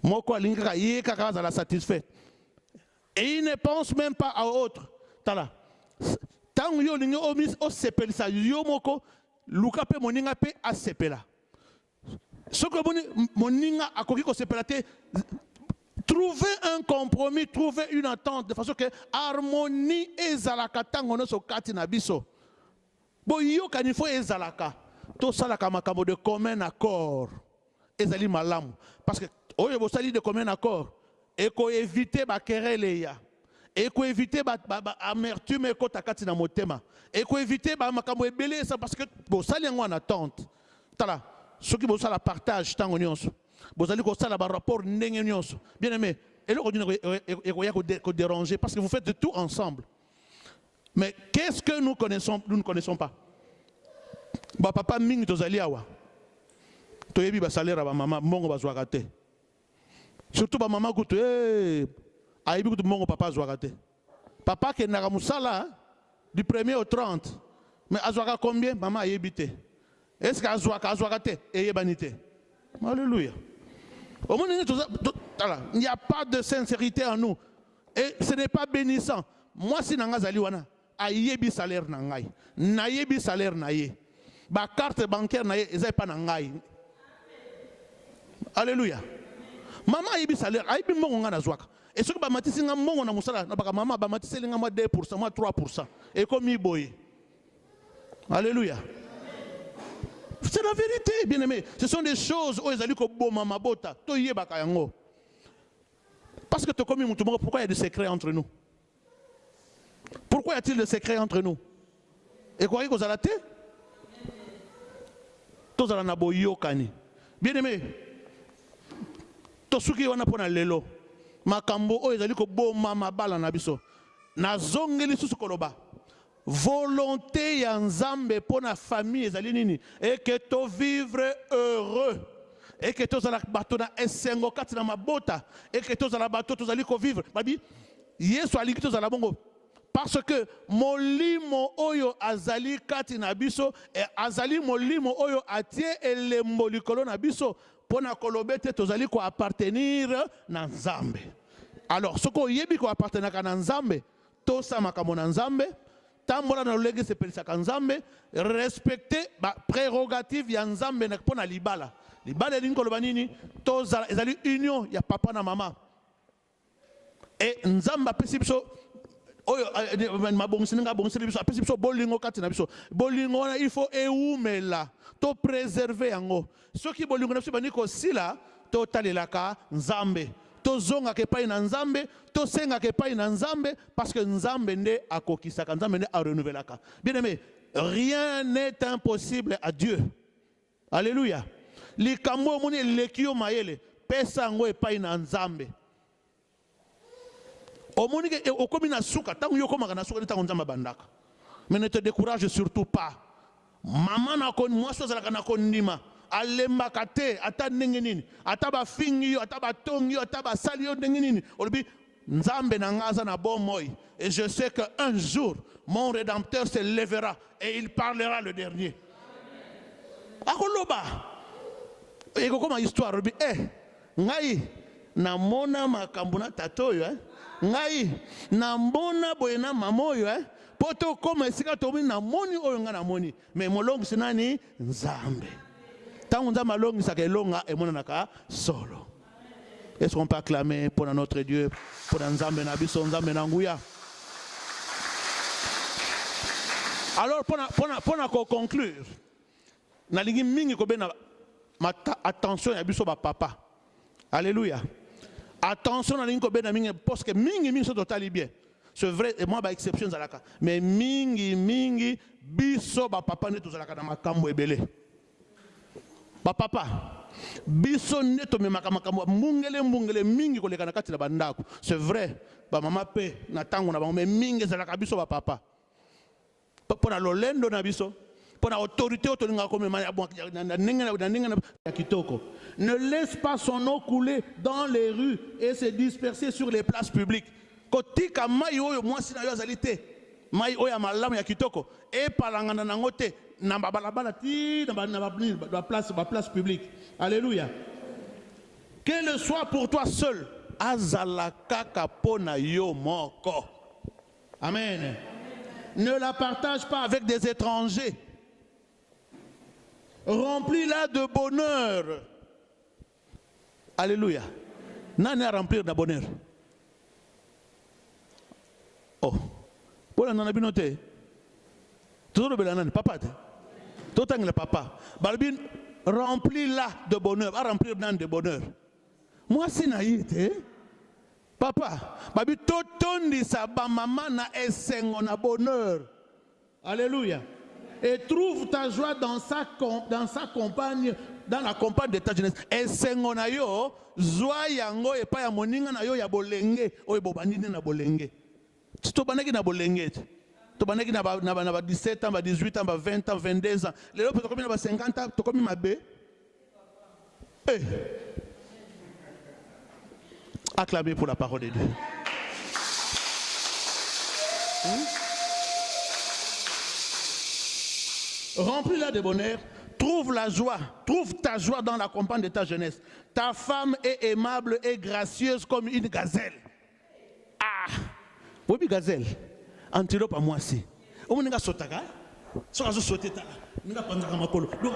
Moi quoi l'inga yeka la satisfait. Et il ne pense même pas à autre. Tala. Tant yo linga omis o sepel sa yo moko luka pe moninga pe a sepela. Ce que moninga a koki ko sepelate. Trouver un compromis, trouver une entente de façon que harmonie ezalaka tango no so kati na biso. Bo yo kanifo ezalaka. To salaka makambo de commun accord. Ezali malamu parce que oyo bo sali de commun accord et ko éviter ba querelle ya. Et ko éviter ba amertume ko takati na motema. Et ko éviter ba makambo ebele ça parce que bo sali ngo en attente. Tala, ceux qui bo sala partage tango nyonso. Vous allez faire un rapport bien aimé. Et là, vous déranger parce que vous faites de tout ensemble. Mais qu'est-ce que nous ne connaissons pas? Bah papa mingi tozali awa. Toyebi ba salaire ba maman mongo ba zwakate. Surtout ba maman kutu ayebi kutu mongo papa zwakate. Papa ke na musala du 1er au 30. Mais azwaka combien maman ayebi te. Est-ce que azwakate eyebanite? Alléluia. Il n'y a pas de sincérité en nous. Et ce n'est pas bénissant. Moi, si nanga zaliwana, ayebi salaire nangai, nayebi salaire naye, ba carte bancaire naye, ezay pas nangai. Alléluia. Maman ayebi salaire, ayebi mbongo nga na zwaka. Et ce que ba matisi nga mbongo na musala, na baka maman ba matisi nga moi 2%, moi 3%. Et comme iboye. Alléluia. C'est la vérité, bien aimé. Ce sont des choses où ils allaient comme bon maman bota, toye bakayango. Parce que tu commis mon tour, pourquoi il y a des secrets entre nous? Pourquoi y a-t-il des secrets entre nous? Et quoi que vous allez te? Tous allez na boyo kani. Bien aimé. Tosuki wana pona lelo. Makambo o ezali ko bon mama bala na biso. Na zongeli susu koloba. Volonté ya nzambe pour la famille ezali nini et que to vivre heureux et que to zala bato na esengo kati na mabota et que to zala bato to zali ko vivre babi yesu aliki to zala bongo parce que molimo oyo azali kati na biso et azali molimo oyo atie elembo likolo na biso pona kolobete to zali ko appartenir na nzambe. Alors ce ko yebi ko appartenir na nzambe to sa makambo na nzambe. Tambola na lege se pelisaka nzambe respecter ba prérogative ya nzambe na pona libala. Libala linko loba nini toza ezali union ya papa na mama. Et nzamba pesi biso oyo mabongisi nga bongisi biso pesi biso bolingo kati na biso. Bolingo na il faut eumela to préserver yango. Soki bolingo na biso baniko sila to talelaka nzambe. Tozonga ke pai na nzambe, to senga ke pai na nzambe, parce que nzambe nde akokisaka, nzambe nde a renouvelaka. Bien aimé, rien n'est impossible à Dieu. Alléluia. Likambo moni lekio mayele, pesa ngo epai na nzambe. Omoni ke okomi na suka, tangu yo komaka na suka tangu nzamba bandaka. Mais ne te décourage surtout pas. Maman na kon moi so zalaka na kondima. Alemba kate ata ndenge nini ata ba fingi yo ata ba tongi yo ata ba sali yo ndenge nini olobi nzambe na ngaza na bon moi et je sais que un jour mon rédempteur se lèvera et il parlera le dernier. Akoloba et comment histoire olobi ngai na mona makambo na tato yo ngai na mona boye na mamo yo poto koma esika tobi na moni oyo nga na moni mais molongo sinani nzambe. Est-ce qu'on peut acclamer pour notre Dieu, pour Nzambe Nabiso, Nzambe Nanguya? Alors, pour conclure, nalingi mingi ko bena attention ya biso ba papa. Alléluia. Attention nalingi ko bena mingi parce que mingi so totali bien. C'est vrai et moi ba exception zalaka. Mais mingi biso ba papa ne to zalaka na makambo ebele. Ba papa biso neto me makambo mbungele mingi koleka na kati na bandako. C'est vrai ba mama pe na tango na bango mais mingi zalaka biso ba papa. Pour la lolendo na biso, pour la autorité otolinga comme kitoko. Ne laisse pas son eau couler dans les rues et se disperser sur les places publiques. kotika mai oyo mwasi na yo azali te mai oyo ya malamu ya kitoko epalangana nango te na balabala ti na place publique. Alléluia. Qu'elle soit pour toi seul azala kaka pona yo moko. Amen. Ne la partage pas avec des étrangers. Remplis-la de bonheur. Alléluia. Nani a remplir de bonheur? Oh. Pour la binote. Tout le monde papa. Tout le papa. Balbin remplis-la de bonheur. A remplir de bonheur. Moi si naïte. Papa. Babi totondi sa ba maman na esengo na bonheur. Alléluia. Et trouve ta joie dans sa compagne, dans la compagne de ta jeunesse. Et sengona yo, joie yango et pas ya moninga na yo ya bolenge, o bobandine na bolenge. Tu to banaki na bolenge. To banaki na 17 ans, 18 ans, 20 ans, 22 ans. Les autres to comme na 50 ans, to comme ma bé. Eh. Acclamez pour la parole de Dieu. Remplis-la de bonheur, trouve la joie, trouve ta joie dans la compagne de ta jeunesse. Ta femme est aimable et gracieuse comme une gazelle. Ah, oui, gazelle. Antilope à moi aussi. On m'a sotaka, ça va sauter ta. Nous avons pas makolo. Donc,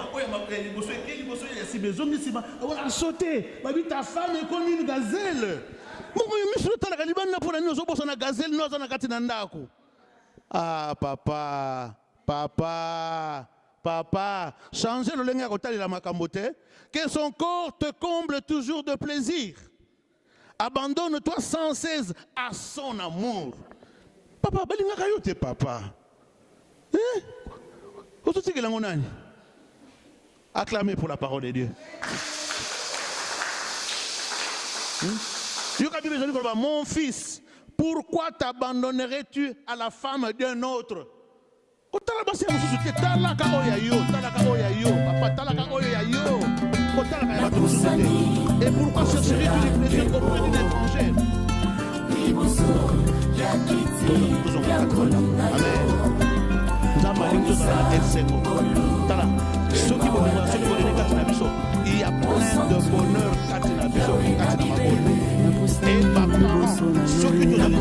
sauter. Ta femme est comme une gazelle. Ah, papa. Papa, changez le linge à côté de la makambote. Que son corps te comble toujours de plaisir. Abandonne-toi sans cesse à son amour. Papa, balinga kayote papa. Acclamez pour la parole de Dieu. Mon fils, pourquoi t'abandonnerais-tu à la femme d'un autre? Et pourquoi chercherais-tu les plaisirs auprès d'une étrangère? Il y a plein de bonheur. Et papa, ceux qui nous donnent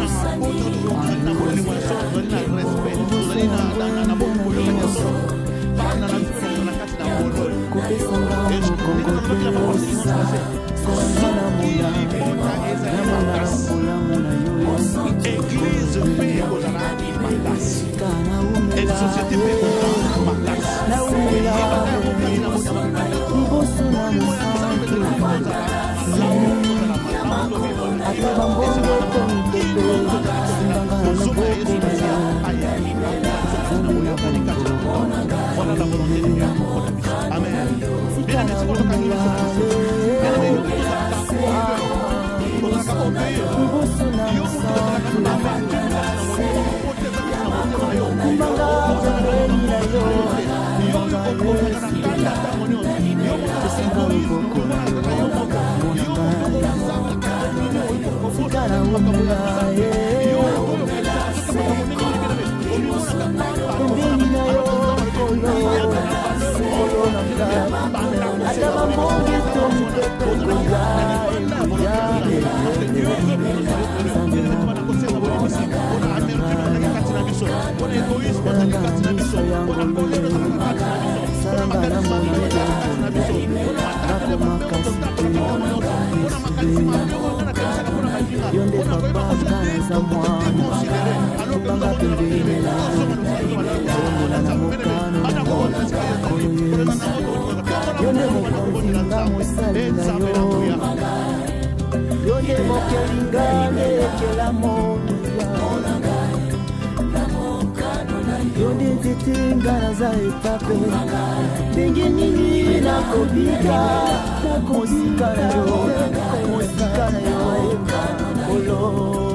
Église paix aux et la société paix Musika na yo,